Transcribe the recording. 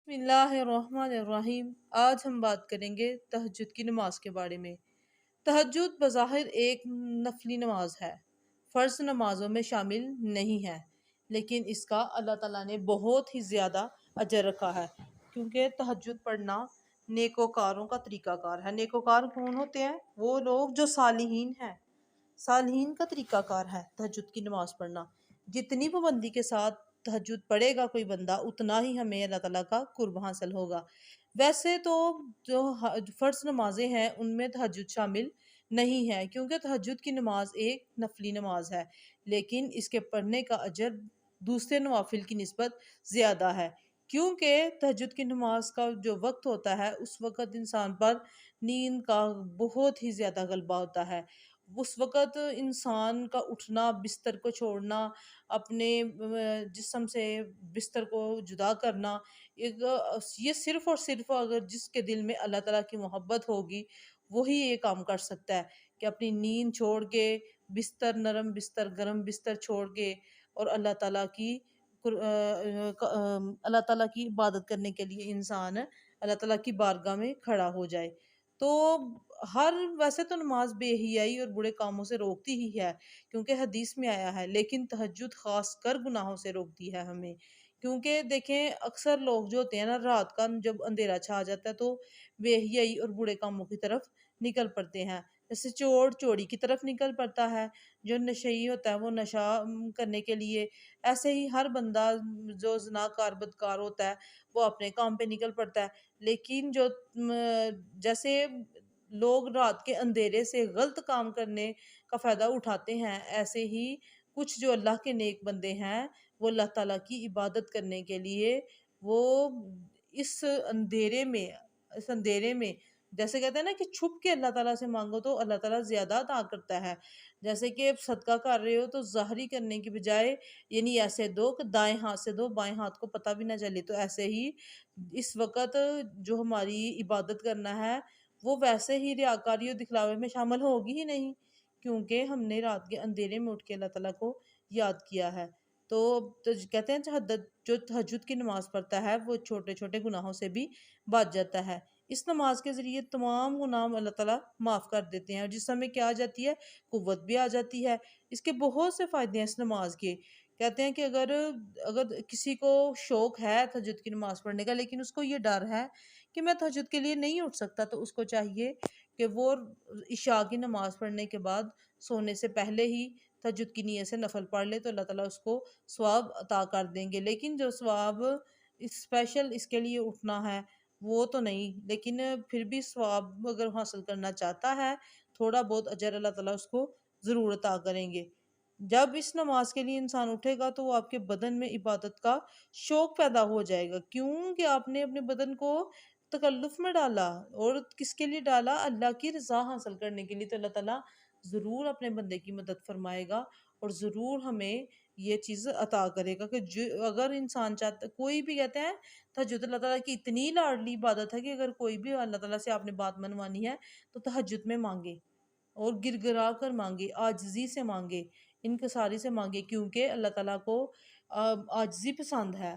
بسم اللہ الرحمن الرحیم۔ آج ہم بات کریں گے تہجد کی نماز کے بارے میں۔ تہجد بظاہر ایک نفلی نماز ہے، فرض نمازوں میں شامل نہیں ہے، لیکن اس کا اللہ تعالیٰ نے بہت ہی زیادہ اجر رکھا ہے، کیونکہ تہجد پڑھنا نیکوکاروں کا طریقہ کار ہے۔ نیکوکار کون ہوتے ہیں؟ وہ لوگ جو صالحین ہیں، صالحین کا طریقہ کار ہے تہجد کی نماز پڑھنا۔ جتنی پابندی کے ساتھ تہجد پڑھے گا کوئی بندہ، اتنا ہی ہمیں اللہ تعالیٰ کا قرب حاصل ہوگا۔ ویسے تو جو فرض نمازیں ہیں ان میں تہجد شامل نہیں ہے، کیونکہ تہجد کی نماز ایک نفلی نماز ہے، لیکن اس کے پڑھنے کا اجر دوسرے نوافل کی نسبت زیادہ ہے، کیونکہ تہجد کی نماز کا جو وقت ہوتا ہے اس وقت انسان پر نیند کا بہت ہی زیادہ غلبہ ہوتا ہے۔ اس وقت انسان کا اٹھنا، بستر کو چھوڑنا، اپنے جسم سے بستر کو جدا کرنا، یہ صرف اور صرف اگر جس کے دل میں اللہ تعالیٰ کی محبت ہوگی وہی یہ کام کر سکتا ہے کہ اپنی نیند چھوڑ کے، بستر نرم بستر گرم بستر چھوڑ کے، اور اللہ تعالیٰ کی عبادت کرنے کے لیے انسان اللہ تعالیٰ کی بارگاہ میں کھڑا ہو جائے۔ تو ویسے تو نماز بے حیائی اور برے کاموں سے روکتی ہی ہے، کیونکہ حدیث میں آیا ہے، لیکن تہجد خاص کر گناہوں سے روکتی ہے ہمیں۔ کیونکہ دیکھیں اکثر لوگ جو ہوتے ہیں نا، رات کا جب اندھیرا چھا جاتا ہے تو بے حیائی اور برے کاموں کی طرف نکل پڑتے ہیں، جیسے چور چوری کی طرف نکل پڑتا ہے، جو نشئی ہوتا ہے وہ نشہ کرنے کے لیے، ایسے ہی ہر بندہ جو زناکار بدکار ہوتا ہے وہ اپنے کام پہ نکل پڑتا ہے۔ لیکن جیسے لوگ رات کے اندھیرے سے غلط کام کرنے کا فائدہ اٹھاتے ہیں، ایسے ہی کچھ جو اللہ کے نیک بندے ہیں وہ اللہ تعالیٰ کی عبادت کرنے کے لیے وہ اس اندھیرے میں جیسے کہتے ہیں نا کہ چھپ کے اللہ تعالیٰ سے مانگو تو اللہ تعالیٰ زیادہ عطا کرتا ہے۔ جیسے کہ صدقہ کر رہے ہو تو ظاہری کرنے کی بجائے، یعنی ایسے دو کہ دائیں ہاتھ سے دو، بائیں ہاتھ کو پتہ بھی نہ چلے، تو ایسے ہی اس وقت جو ہماری عبادت کرنا ہے وہ ویسے ہی ریاکاری اور دکھلاوے میں شامل ہوگی ہی نہیں، کیونکہ ہم نے رات کے اندھیرے میں اٹھ کے اللہ تعالیٰ کو یاد کیا ہے۔ تو کہتے ہیں جو تہجد کی نماز پڑھتا ہے وہ چھوٹے چھوٹے گناہوں سے بھی بچ جاتا ہے۔ اس نماز کے ذریعے تمام گناہ اللہ تعالیٰ معاف کر دیتے ہیں، اور جس میں کیا آ جاتی ہے؟ قوت بھی آ جاتی ہے۔ اس کے بہت سے فائدے ہیں اس نماز کے۔ کہتے ہیں کہ اگر کسی کو شوق ہے تہجد کی نماز پڑھنے کا، لیکن اس کو یہ ڈر ہے کہ میں تہجد کے لیے نہیں اٹھ سکتا، تو اس کو چاہیے کہ وہ عشاء کی نماز پڑھنے کے بعد سونے سے پہلے ہی تہجد کی نیت سے نفل پڑھ لے، تو اللہ تعالیٰ اس کو ثواب عطا کر دیں گے۔ لیکن جو ثواب اسپیشل اس کے لیے اٹھنا ہے وہ تو نہیں، لیکن پھر بھی ثواب اگر حاصل کرنا چاہتا ہے، تھوڑا بہت اجر اللہ تعالیٰ اس کو ضرور عطا کریں گے۔ جب اس نماز کے لیے انسان اٹھے گا تو وہ آپ کے بدن میں عبادت کا شوق پیدا ہو جائے گا، کیوں کہ آپ نے اپنے بدن کو تکلف میں ڈالا، اور کس کے لیے ڈالا؟ اللہ کی رضا حاصل کرنے کے لیے۔ تو اللہ تعالیٰ ضرور اپنے بندے کی مدد فرمائے گا، اور ضرور ہمیں یہ چیز عطا کرے گا کہ اگر انسان چاہتا، کوئی بھی کہتے ہیں تہجد اللہ تعالیٰ کی اتنی لاڈلی عبادت ہے کہ اگر کوئی بھی اللہ تعالیٰ سے آپ نے بات منوانی ہے تو تہجد میں مانگے، اور گر گرا کر مانگے، عاجزی سے مانگے، انکساری سے مانگے، کیونکہ اللہ تعالیٰ کو عاجزی پسند ہے،